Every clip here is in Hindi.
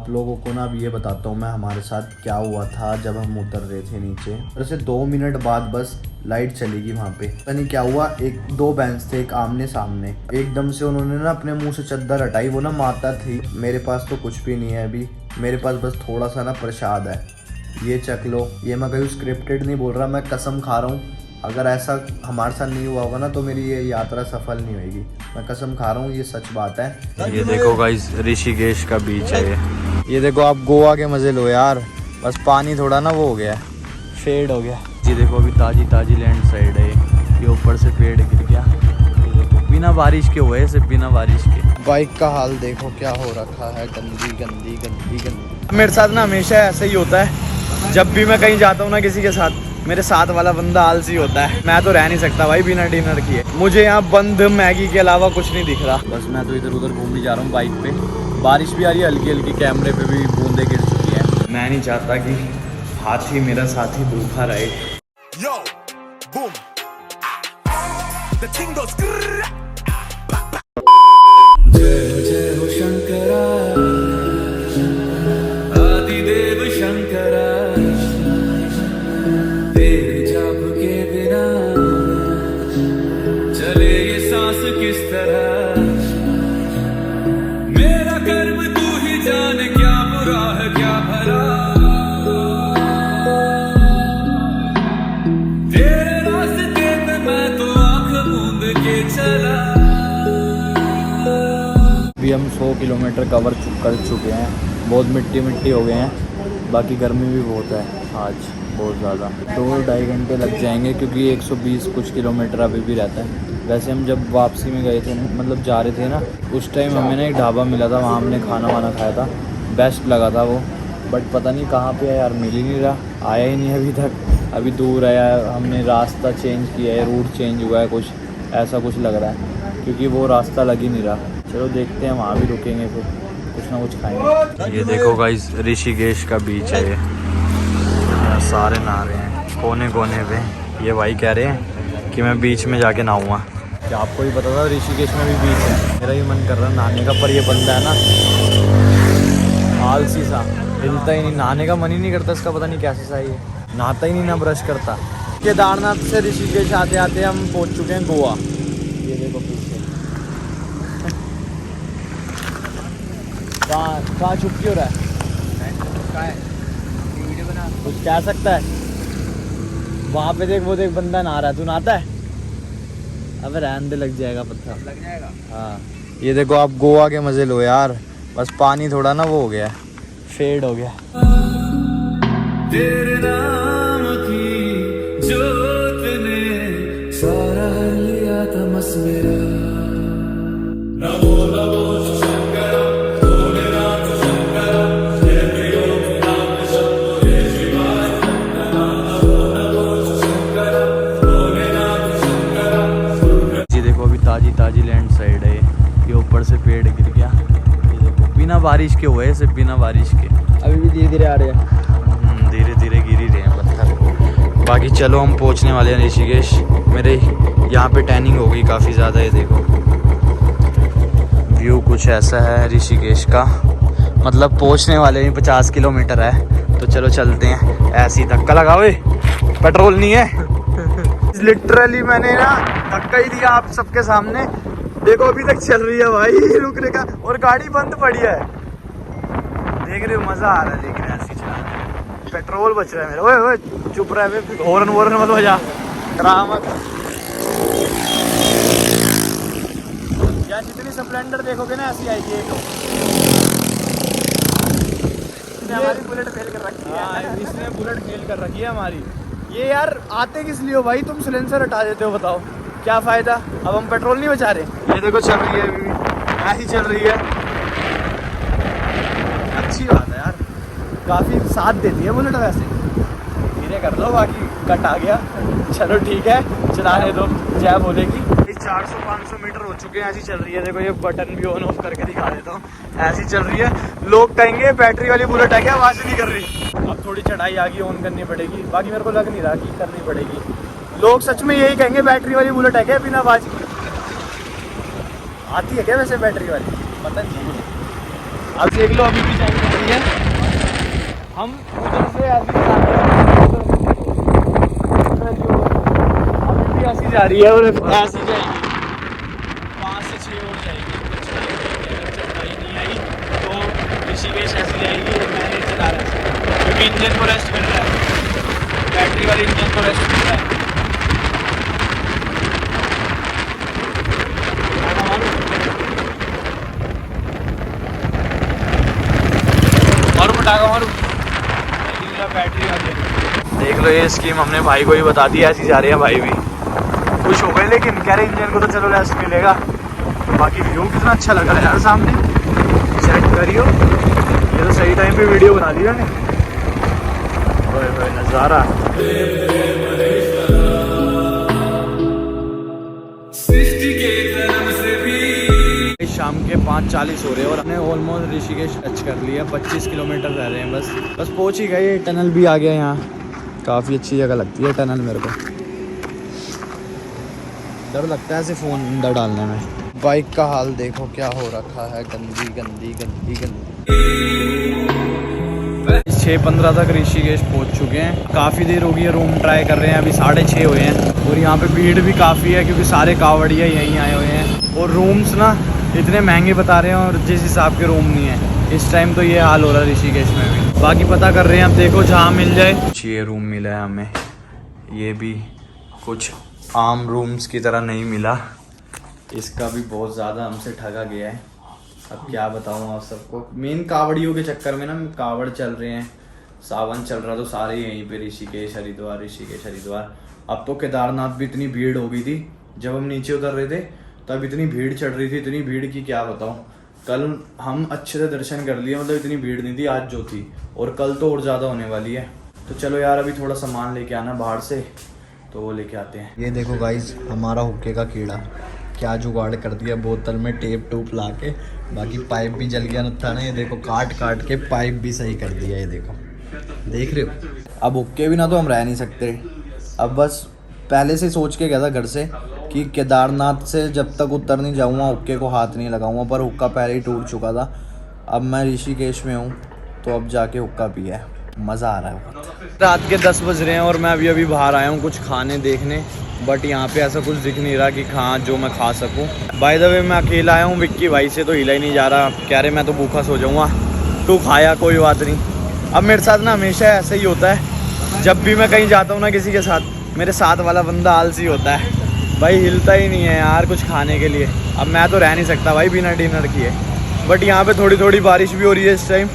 आप लोगों को ना अब ये बताता हूँ मैं हमारे साथ क्या हुआ था जब हम उतर रहे थे नीचे। वैसे 2 मिनट बाद बस लाइट चलेगी वहाँ पे। पता नहीं क्या हुआ, एक दो बेंच थे एक आमने सामने, एकदम से उन्होंने ना अपने मुंह से चद्दर हटाई। वो ना माता थी। मेरे पास तो कुछ भी नहीं है अभी, मेरे पास बस थोड़ा सा ना प्रसाद है, ये चख लो। ये मैं कहीं स्क्रिप्टेड नहीं बोल रहा, मैं कसम खा रहा हूँ। अगर ऐसा हमारे साथ नहीं हुआ होगा ना तो मेरी ये यात्रा सफल नहीं होगी। मैं कसम खा रहा हूँ, ये सच बात है। ये देखो गाइस, ऋषिकेश का बीच है ये देखो, आप गोवा के मजे लो यार। बस पानी थोड़ा ना वो हो गया, फेड हो गया। ये देखो अभी ताजी ताजी लैंड साइड है ये ऊपर से पेड़ गिर गया। ये देखो बिना बारिश के हुए, सिर्फ बिना बारिश के। बाइक का हाल देखो क्या हो रखा है, गंदी गंदी गंदी गंदी। मेरे साथ ना हमेशा ऐसा ही होता है, जब भी मैं कहीं जाता हूँ ना किसी के साथ, मेरे साथ वाला बंदा आलसी होता है। मैं तो रह नहीं सकता भाई बिना डिनर किए। मुझे यहाँ बंद मैगी के अलावा कुछ नहीं दिख रहा। बस मैं तो इधर उधर घूमने जा रहा हूँ बाइक पे। बारिश भी आ रही है हल्की हल्की, कैमरे पे भी बूंदे गिर चुकी है। मैं नहीं चाहता कि हाथी मेरा साथी भूखा रहे। Yo, boom. The thing goes जय जय हो शंकरा, आदिदेव शंकरा, तेरे जाप के बिना चले ये सांस किस तरह। मेरा कर्म तू ही जाने, क्या बुरा है क्या भला, तेरे रास्ते पे मैं तो आंख मूंद के चला। अभी हम 100 किलोमीटर कवर कर चुके हैं, बहुत मिट्टी मिट्टी हो गए हैं। बाकी गर्मी भी बहुत है आज, बहुत ज़्यादा। 2-2.5 घंटे लग जाएंगे क्योंकि 120 कुछ किलोमीटर अभी भी रहता है। वैसे हम जब वापसी में गए थे, मतलब जा रहे थे ना, उस टाइम हमें ना एक ढाबा मिला था, वहाँ हमने खाना वाना खाया था, बेस्ट लगा था वो। बट पता नहीं कहाँ पे है यार, मिल ही नहीं रहा, आया ही नहीं अभी तक। अभी दूर है, हमने रास्ता चेंज किया है, रूट चेंज हुआ है, कुछ ऐसा कुछ लग रहा है, क्योंकि वो रास्ता लग ही नहीं रहा। चलो देखते हैं, वहाँ भी रुकेंगे, फिर कुछ ना कुछ खाएंगे। ये देखो गाइस, ऋषिकेश का बीच है ये। यहाँ सारे नहा रहे हैं कोने कोने पे। ये भाई कह रहे हैं कि मैं बीच में जाके नहाऊंगा। क्या आपको भी पता था ऋषिकेश में भी बीच है? मेरा ही मन कर रहा है नहाने का, पर ये बंदा है ना आलसी सा, हिलता ही नहीं, नहाने का मन ही नहीं करता इसका। पता नहीं कैसे सा ये, नहाता ही नहीं ना ब्रश करता। केदारनाथ से ऋषिकेश आते आते हम पहुँच चुके हैं गोवा। ये देखो पीछे कहाँ चुप क्यों रहा है? वीडियो बना, कुछ कह सकता है? वहाँ पे देख, वो देख बंदा नहा रहा है, तू नहाता है? अबे रहने दे, लग जाएगा पत्थर, लग जाएगा। हाँ ये देखो, आप गोवा के मजे लो यार। बस पानी थोड़ा ना वो हो गया, फेड हो गया। तेरे नाम की जोत ने सारा लिया तमस मेरा। नमो नमो ताजी ताजी लैंड साइड है ये ऊपर से पेड़ गिर गया। ये देखो बिना बारिश के हुए, सिर्फ बिना बारिश के। अभी भी धीरे धीरे आ रहे हैं, धीरे धीरे गिर ही रहे हैं पत्थर। बाकी चलो हम पहुंचने वाले हैं ऋषिकेश। मेरे यहाँ पे टैनिंग हो गई काफ़ी ज़्यादा। ये देखो व्यू कुछ ऐसा है ऋषिकेश का, मतलब पहुंचने वाले हैं, 50 किलोमीटर है। तो चलो चलते हैं। ऐसे ही धक्का लगा, हुए पेट्रोल नहीं है। लिटरली मैंने ना धक्का ही दिया आप सबके सामने। देखो अभी तक चल रही है भाई, रुकने का, और गाड़ी बंद पड़ी है। देख रहे हो, मजा आ रहा है देख रहे हैं, ऐसी चला। पेट्रोल बच रहा है मेरा। ओए ओए चुप रहा है, हॉर्न वॉर्न मत बजा, डरा मत। यार जितनी स्प्लेंडर देखोगे ना ऐसी आएगी एक। हमारी बुलेट फेल कर रखी है। इसने बुलेट फेल कर रखी है हमारी। ये यार आते किस लिए हो भाई, तुम सिलेंसर हटा देते हो, बताओ क्या फ़ायदा? अब हम पेट्रोल नहीं बचा रहे। ये देखो चल रही है, अभी भी ऐसी चल रही है। अच्छी बात है यार, काफ़ी साथ देती है बुलेट। वैसे धीरे कर लो, बाकी कट आ गया। चलो ठीक है, चलाने दो, जय बोलेगी। 400-500 मीटर हो चुके हैं, ऐसी चल रही है। देखो ये बटन भी ऑन ऑफ करके दिखा देता हूँ, ऐसी चल रही है। लोग कहेंगे बैटरी वाली बुलेट है क्या, आवाज़ नहीं कर रही। अब थोड़ी चढ़ाई आ गई, ऑन करनी पड़ेगी। बाकी मेरे को लग नहीं रहा कि करनी पड़ेगी। लोग सच में यही कहेंगे बैटरी वाली बुलेट है क्या बिना आवाज़ की। आती है क्या वैसे बैटरी वाली, पता नहीं। अब देख लो अभी भी जाएंगे। रही है, हम उधर से ऐसी जा रहे हैं, अभी भी ऐसी जा रही है और ऐसी जाएगी 5 से 6 और जाएगी। अगर चढ़ाई नहीं आई तो ऋषिकेश ऐसी जाएगी। मैंने चला रहा है क्योंकि इंजन को रेस्ट मिल रहा है, बैटरी वाले इंजन को रेस्ट मिल रहा है। बैटरी वाले देख लो, ये स्कीम हमने भाई को ही बता दी, ऐसी जा रही है। भाई भी खुश हो गए, लेकिन कह रहे इंजन को तो चलो रेस्ट मिलेगा। बाकी व्यू कितना अच्छा लग रहा है यार, सामने चेक करियो। ये तो सही टाइम पे वीडियो बना दिया ने, नज़ारा। शाम के 5:40 हो रहे हैं और हमने ऑलमोस्ट ऋषिकेश टच कर लिया। 25 किलोमीटर रह रहे हैं, बस पहुंच ही गए। टनल भी आ गया यहाँ, काफ़ी अच्छी जगह लगती है टनल मेरे को। डर लगता है ऐसे फ़ोन अंदर डालने में। बाइक का हाल देखो क्या हो रखा है, गंदी गंदी गंदी गंदी। 6:15 तक ऋषिकेश पहुँच चुके हैं। काफ़ी देर हो गई है, रूम ट्राई कर रहे हैं, अभी 6:30 हुए हैं। और यहाँ पे भीड़ भी काफ़ी है क्योंकि सारे कावड़िया यहीं आए हुए हैं। और रूम्स ना इतने महंगे बता रहे हैं और जिस हिसाब के रूम नहीं है इस टाइम, तो ये हाल हो रहा है ऋषिकेश में भी। बाकी पता कर रहे हैं, अब देखो जहाँ मिल जाए। कुछ ये रूम मिला है हमें, ये भी कुछ आम रूम्स की तरह नहीं मिला। इसका भी बहुत ज़्यादा हमसे ठगा गया है। अब क्या बताऊँ आप सबको, मेन कावड़ियों के चक्कर में ना, कावड़ चल रहे हैं, सावन चल रहा, तो सारे यहीं पे ऋषिकेश हरिद्वार, ऋषिकेश हरिद्वार। अब तो केदारनाथ भी इतनी भीड़ हो गई थी, जब हम नीचे उतर रहे थे तब इतनी भीड़ चढ़ रही थी, इतनी भीड़ की क्या बताऊं। कल हम अच्छे से दर्शन कर लिए, मतलब इतनी भीड़ नहीं थी आज जो थी, और कल तो और ज़्यादा होने वाली है। तो चलो यार, अभी थोड़ा सामान लेके आना बाहर से, तो वो लेके आते हैं। ये देखो गाइस, हमारा हुक्के का कीड़ा क्या जुगाड़ कर दिया, बोतल में टेप टूप ला के। बाकी पाइप भी जल गया था ना, ये देखो काट काट के पाइप भी सही कर दिया। ये देखो, देख रहे हो। अब हुक्के बिना तो हम रह नहीं सकते। अब बस पहले से सोच के गया था घर से कि केदारनाथ से जब तक उतर नहीं जाऊँगा हुक्के को हाथ नहीं लगाऊंगा, पर हुक्का पहले ही टूट चुका था। अब मैं ऋषिकेश में हूँ तो अब जाके हुक्का पिया है, मज़ा आ रहा है बहुत। रात के 10 बज रहे हैं और मैं अभी बाहर आया हूँ कुछ खाने देखने, बट यहाँ पे ऐसा कुछ दिख नहीं रहा कि हाँ जो मैं खा सकूँ। बाय द वे मैं अकेला आया हूँ, विक्की भाई से तो हिला ही नहीं जा रहा, कह रहे मैं तो भूखा सो जाऊँगा, तू खाया कोई बात नहीं। अब मेरे साथ ना हमेशा ऐसा ही होता है, जब भी मैं कहीं जाता हूँ ना किसी के साथ, मेरे साथ वाला बंदा आलसी होता है भाई, हिलता ही नहीं है यार कुछ खाने के लिए। अब मैं तो रह नहीं सकता भाई बिना डिनर किए। बट यहाँ पे थोड़ी थोड़ी बारिश भी हो रही है इस टाइम,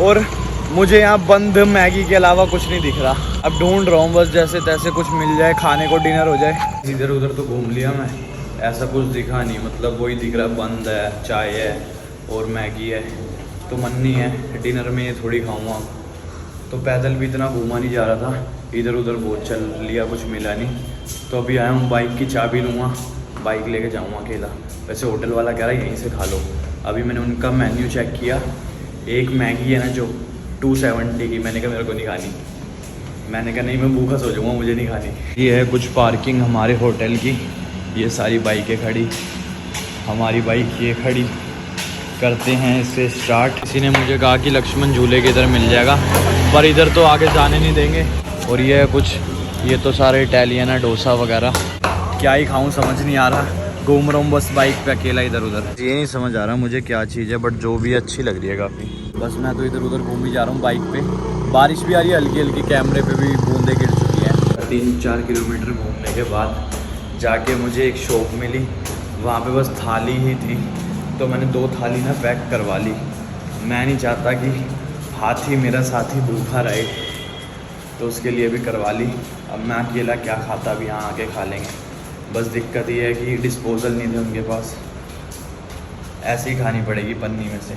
और मुझे यहाँ बंद मैगी के अलावा कुछ नहीं दिख रहा। अब ढूंढ रहा हूँ बस जैसे तैसे कुछ मिल जाए खाने को, डिनर हो जाए। इधर उधर तो घूम लिया मैं, ऐसा कुछ दिखा नहीं, मतलब वही दिख रहा है, बंद है, चाय है और मैगी है। तो मन नहीं है डिनर में ये थोड़ी खाऊँगा। तो पैदल भी इतना घूमा नहीं जा रहा था, इधर उधर बहुत चल लिया, कुछ मिला नहीं। तो अभी आया हूँ, बाइक की चाबी लूँगा, बाइक लेके जाऊँगा अकेला। वैसे होटल वाला कह रहा है यहीं से खा लो। अभी मैंने उनका मेन्यू चेक किया, एक मैगी है ना जो 270 की, मैंने कहा मेरे को नहीं खानी। मैंने कहा नहीं मैं भूखा सो जाऊँगा, मुझे नहीं खानी। ये है कुछ पार्किंग हमारे होटल की, ये सारी बाइकें खड़ी, हमारी बाइक ये खड़ी। करते हैं इससे स्टार्ट। किसी ने मुझे कहा कि लक्ष्मण झूले के इधर मिल जाएगा, पर इधर तो आगे जाने नहीं देंगे। और ये है कुछ, ये तो सारे इटालियन है, डोसा वगैरह। क्या ही खाऊं समझ नहीं आ रहा, घूम रहा हूँ बस बाइक पे अकेला इधर उधर। ये नहीं समझ आ रहा मुझे क्या चीज़ है, बट जो भी अच्छी लग रही है काफ़ी। बस मैं तो इधर उधर घूम ही जा रहा हूँ बाइक पे। बारिश भी आ रही है हल्की हल्की, कैमरे पे भी बूंदें गिर चुकी हैं। 3-4 किलोमीटर घूमने के बाद जाके मुझे एक शॉप मिली, वहाँ पे बस थाली ही थी, तो मैंने 2 थाली ना पैक करवा ली। मैं नहीं चाहता कि हाथी मेरा साथी भूखा रहे, तो उसके लिए भी करवा ली। अब मैं अकेला क्या खाता, भी यहाँ आके खा लेंगे। बस दिक्कत ये है कि डिस्पोजल नहीं थे उनके पास, ऐसे ही खानी पड़ेगी पन्नी में से।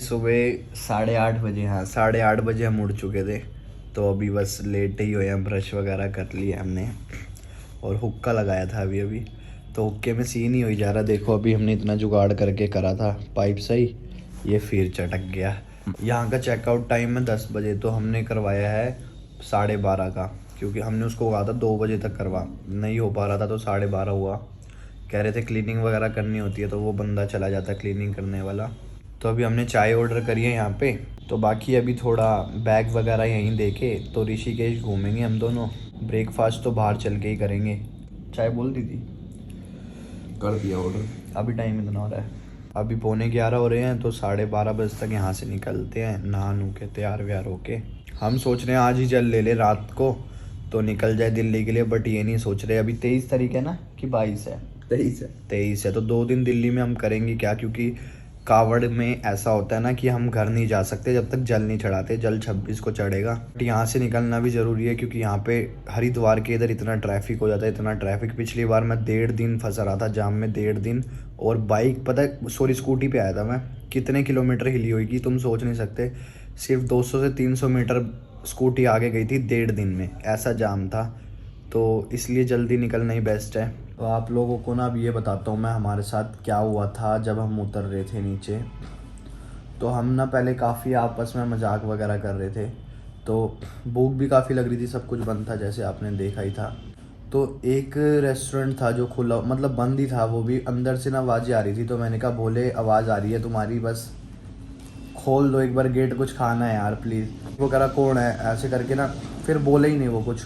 सुबह 8:30 बजे, हाँ 8:30 बजे हम उठ चुके थे, तो अभी बस लेट ही हुए हैं, ब्रश वगैरह कर लिए हमने और हुक्का लगाया था अभी। तो हुक्के में सीन ही हो जा रहा। देखो अभी हमने इतना जुगाड़ करके करा था पाइप सही, ये फिर चटक गया। यहाँ का चेकआउट टाइम है 10 बजे, तो हमने करवाया है 12:30 का, क्योंकि हमने उसको कहा था 2 बजे तक करवा, नहीं हो पा रहा था तो 12:30 हुआ। कह रहे थे क्लीनिंग वगैरह करनी होती है, तो वो बंदा चला जाता क्लीनिंग करने वाला, तो अभी हमने चाय ऑर्डर करी है यहाँ पे, तो बाकी अभी थोड़ा बैग वगैरह यहीं देके तो ऋषिकेश घूमेंगे हम दोनों। ब्रेकफास्ट तो बाहर चल के ही करेंगे। चाय बोल दी थी, कर दिया ऑर्डर। अभी टाइम इतना हो रहा है, अभी 11:15 हो रहे हैं, तो 12:30 बजे तक यहाँ से निकलते हैं नहा नू के तैयार व्यार होके। हम सोच रहे हैं आज ही जल ले ले रात को तो निकल जाए दिल्ली के लिए, बट ये नहीं सोच रहे। अभी 23 तारीख है ना कि 22 है? 23 है, तो 2 दिन दिल्ली में हम करेंगे क्या, क्योंकि कावड़ में ऐसा होता है ना कि हम घर नहीं जा सकते जब तक जल नहीं चढ़ाते। जल 26 को चढ़ेगा। यहाँ से निकलना भी ज़रूरी है क्योंकि यहाँ पे हरिद्वार के इधर इतना ट्रैफिक हो जाता है, इतना ट्रैफिक। पिछली बार मैं 1.5 दिन फंसा रहा था जाम में, 1.5 दिन। और बाइक पता है, सॉरी स्कूटी पे आया था मैं। कितने किलोमीटर हिली होगी तुम सोच नहीं सकते। सिर्फ 200 से 300 मीटर स्कूटी आगे गई थी 1.5 दिन में, ऐसा जाम था। तो इसलिए जल्दी निकलना ही बेस्ट है। तो आप लोगों को ना अब ये बताता हूँ मैं हमारे साथ क्या हुआ था जब हम उतर रहे थे नीचे। तो हम ना पहले काफ़ी आपस में मजाक वगैरह कर रहे थे, तो भूख भी काफ़ी लग रही थी, सब कुछ बंद था जैसे आपने देखा ही था। तो एक रेस्टोरेंट था जो खुला, मतलब बंद ही था, वो भी अंदर से ना आवाज़ें आ रही थी। तो मैंने कहा बोले आवाज़ आ रही है तुम्हारी, बस खोल दो एक बार गेट, कुछ खाना है यार प्लीज़। वो कह रहा कौन है, ऐसे करके ना फिर बोले ही नहीं वो कुछ।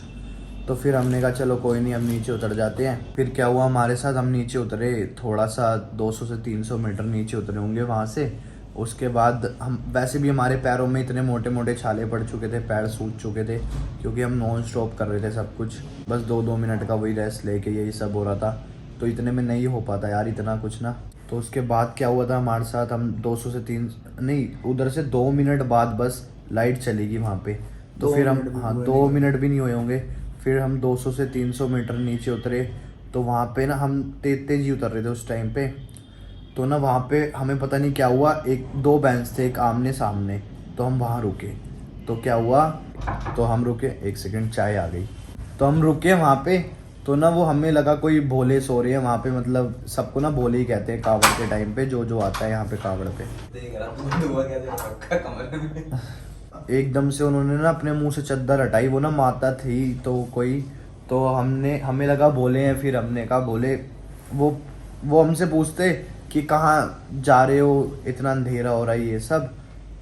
तो फिर हमने कहा चलो कोई नहीं, हम नीचे उतर जाते हैं। फिर क्या हुआ हमारे साथ, हम नीचे उतरे, थोड़ा सा 200 से 300 मीटर नीचे उतरे होंगे वहाँ से। उसके बाद हम वैसे भी हमारे पैरों में इतने मोटे मोटे छाले पड़ चुके थे, पैर सूज चुके थे, क्योंकि हम नॉन स्टॉप कर रहे थे सब कुछ। बस 2-2 मिनट का वही रेस्ट लेके यही सब हो रहा था। तो इतने में नहीं हो पाता यार इतना कुछ ना। तो उसके बाद क्या हुआ था हमारे साथ, हम 200 से 3 नहीं, उधर से 2 मिनट बाद बस लाइट चलेगी वहाँ पे। तो फिर हम 2 मिनट भी नहीं हुए होंगे, फिर हम 200 से 300 मीटर नीचे उतरे। तो वहाँ पे ना हम तेज ही उतर रहे थे उस टाइम पे। तो ना वहाँ पे हमें पता नहीं क्या हुआ, 2 बेंच थे एक आमने सामने, तो हम वहाँ रुके। तो क्या हुआ, तो हम रुके, 1 सेकंड चाय आ गई। तो हम रुके वहाँ पे, तो ना वो हमें लगा कोई भोले सो रहे हैं वहाँ पे, मतलब सबको ना भोले ही कहते हैं कावड़ के टाइम पे, जो आता है यहाँ पे कावड़ पे। एकदम से उन्होंने ना अपने मुंह से चद्दर हटाई, वो ना माता थी तो कोई, तो हमें लगा बोले हैं। फिर हमने कहा बोले, वो हमसे पूछते कि कहाँ जा रहे हो, इतना अंधेरा हो रहा है ये सब।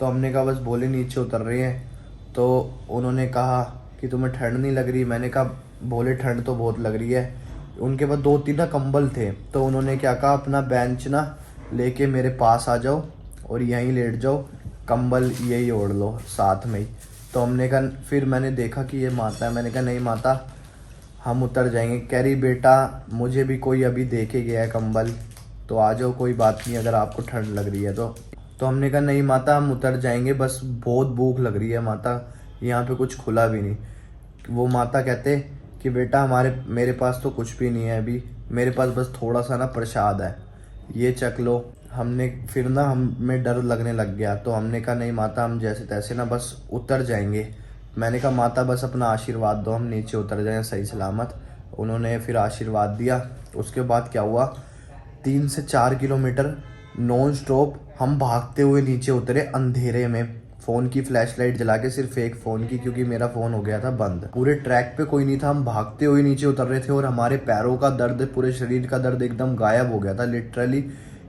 तो हमने कहा बस बोले नीचे उतर रहे हैं। तो उन्होंने कहा कि तुम्हें ठंड नहीं लग रही? मैंने कहा बोले ठंड तो बहुत लग रही है। उनके पास 2-3 ना कंबल थे, तो उन्होंने क्या कहा, अपना बेंच ना लेके मेरे पास आ जाओ और यहीं लेट जाओ, कंबल यही ओढ़ लो साथ में ही। तो हमने कहा, फिर मैंने देखा कि ये माता है, मैंने कहा नहीं माता हम उतर जाएंगे। कह रही बेटा मुझे भी कोई अभी दे के गया है कंबल, तो आ जाओ कोई बात नहीं अगर आपको ठंड लग रही है तो हमने कहा नहीं माता हम उतर जाएंगे, बस बहुत भूख लग रही है माता, यहाँ पे कुछ खुला भी नहीं। वो माता कहते कि बेटा मेरे पास तो कुछ भी नहीं है अभी, मेरे पास बस थोड़ा सा ना प्रसाद है, ये चख लो। हमने फिर ना हमें डर लगने लग गया, तो हमने कहा नहीं माता हम जैसे तैसे ना बस उतर जाएंगे। मैंने कहा माता बस अपना आशीर्वाद दो, हम नीचे उतर जाएं सही सलामत। उन्होंने फिर आशीर्वाद दिया। उसके बाद क्या हुआ, 3 से 4 किलोमीटर नॉन स्टॉप हम भागते हुए नीचे उतरे अंधेरे में, फ़ोन की फ्लैशलाइट जला के, सिर्फ एक फ़ोन की, क्योंकि मेरा फ़ोन हो गया था बंद। पूरे ट्रैक पे कोई नहीं था, हम भागते हुए नीचे उतर रहे थे और हमारे पैरों का दर्द, पूरे शरीर का दर्द एकदम गायब हो गया था लिटरली।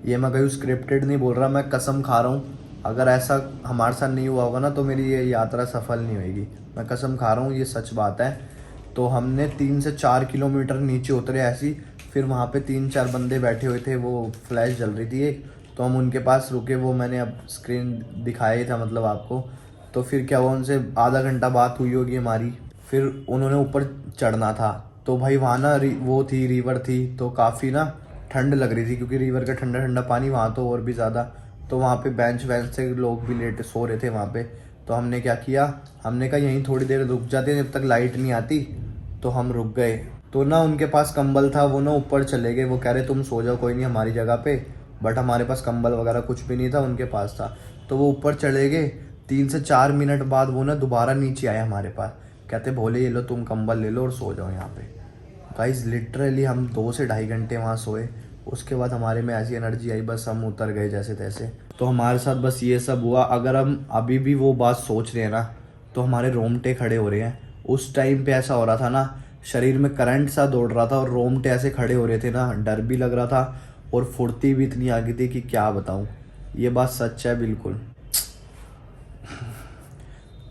ये मैं कहीं स्क्रिप्टेड नहीं बोल रहा, मैं कसम खा रहा हूँ। अगर ऐसा हमारे साथ नहीं हुआ होगा ना तो मेरी ये यात्रा सफल नहीं होगी, मैं कसम खा रहा हूँ, ये सच बात है। तो हमने 3 से 4 किलोमीटर नीचे उतरे ऐसी। फिर वहाँ पे 3-4 बंदे बैठे हुए थे, वो फ्लैश जल रही थी एक, तो हम उनके पास रुके, वो मैंने अब स्क्रीन दिखाया ही था मतलब आपको। तो फिर क्या हुआ, उनसे आधा घंटा बात हुई होगी हमारी। फिर उन्होंने ऊपर चढ़ना था, तो भाई वहाँ ना वो थी, रिवर थी, तो काफ़ी ना ठंड लग रही थी, क्योंकि रिवर का ठंडा ठंडा पानी, वहाँ तो और भी ज़्यादा। तो वहाँ पे बेंच से लोग भी लेट सो रहे थे वहाँ पे। तो हमने क्या किया, हमने कहा यहीं थोड़ी देर रुक जाते हैं जब तक लाइट नहीं आती। तो हम रुक गए। तो ना उनके पास कंबल था, वो ना ऊपर चले गए, वो कह रहे तुम सो जाओ कोई नहीं हमारी जगह पे, बट हमारे पास कंबल वगैरह कुछ भी नहीं था, उनके पास था। तो वो ऊपर चले गए। 3 से 4 मिनट बाद वो ना दोबारा नीचे आए हमारे पास, कहते भोले ये लो तुम कंबल ले लो और सो जाओ यहाँ पे। गाइस लिटरली हम 2 से ढाई घंटे वहाँ सोए। उसके बाद हमारे में ऐसी एनर्जी आई, बस हम उतर गए जैसे तैसे। तो हमारे साथ बस ये सब हुआ। अगर हम अभी भी वो बात सोच रहे हैं ना तो हमारे रोंगटे खड़े हो रहे हैं। उस टाइम पे ऐसा हो रहा था ना, शरीर में करंट सा दौड़ रहा था और रोंगटे ऐसे खड़े हो रहे थे ना, डर भी लग रहा था और फुर्ती भी इतनी आ गई थी कि क्या बताऊं। ये बात सच है बिल्कुल।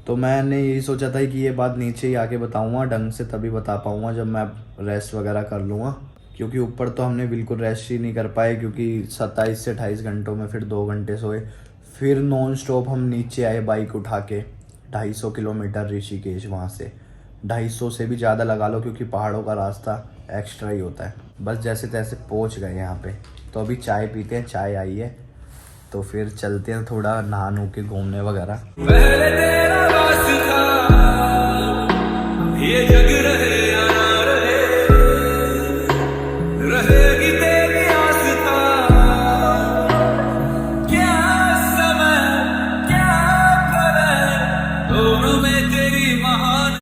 तो मैंने यही सोचा था कि ये बात नीचे ही आके बताऊंगा ढंग से, तभी बता पाऊंगा जब मैं रेस्ट वगैरह कर लूँगा, क्योंकि ऊपर तो हमने बिल्कुल रेस्ट ही नहीं कर पाए, क्योंकि 27 से 28 घंटों में फिर 2 घंटे सोए, फिर नॉन स्टॉप हम नीचे आए बाइक उठा के 250 किलोमीटर ऋषिकेश, वहाँ से 250 से भी ज़्यादा लगा लो, क्योंकि पहाड़ों का रास्ता एक्स्ट्रा ही होता है। बस जैसे तैसे पहुँच गए यहाँ पे। तो अभी चाय पीते हैं, चाय आई है तो फिर चलते हैं थोड़ा नहा नू के घूमने वगैरह। पहले तेरा वास्ता ये जग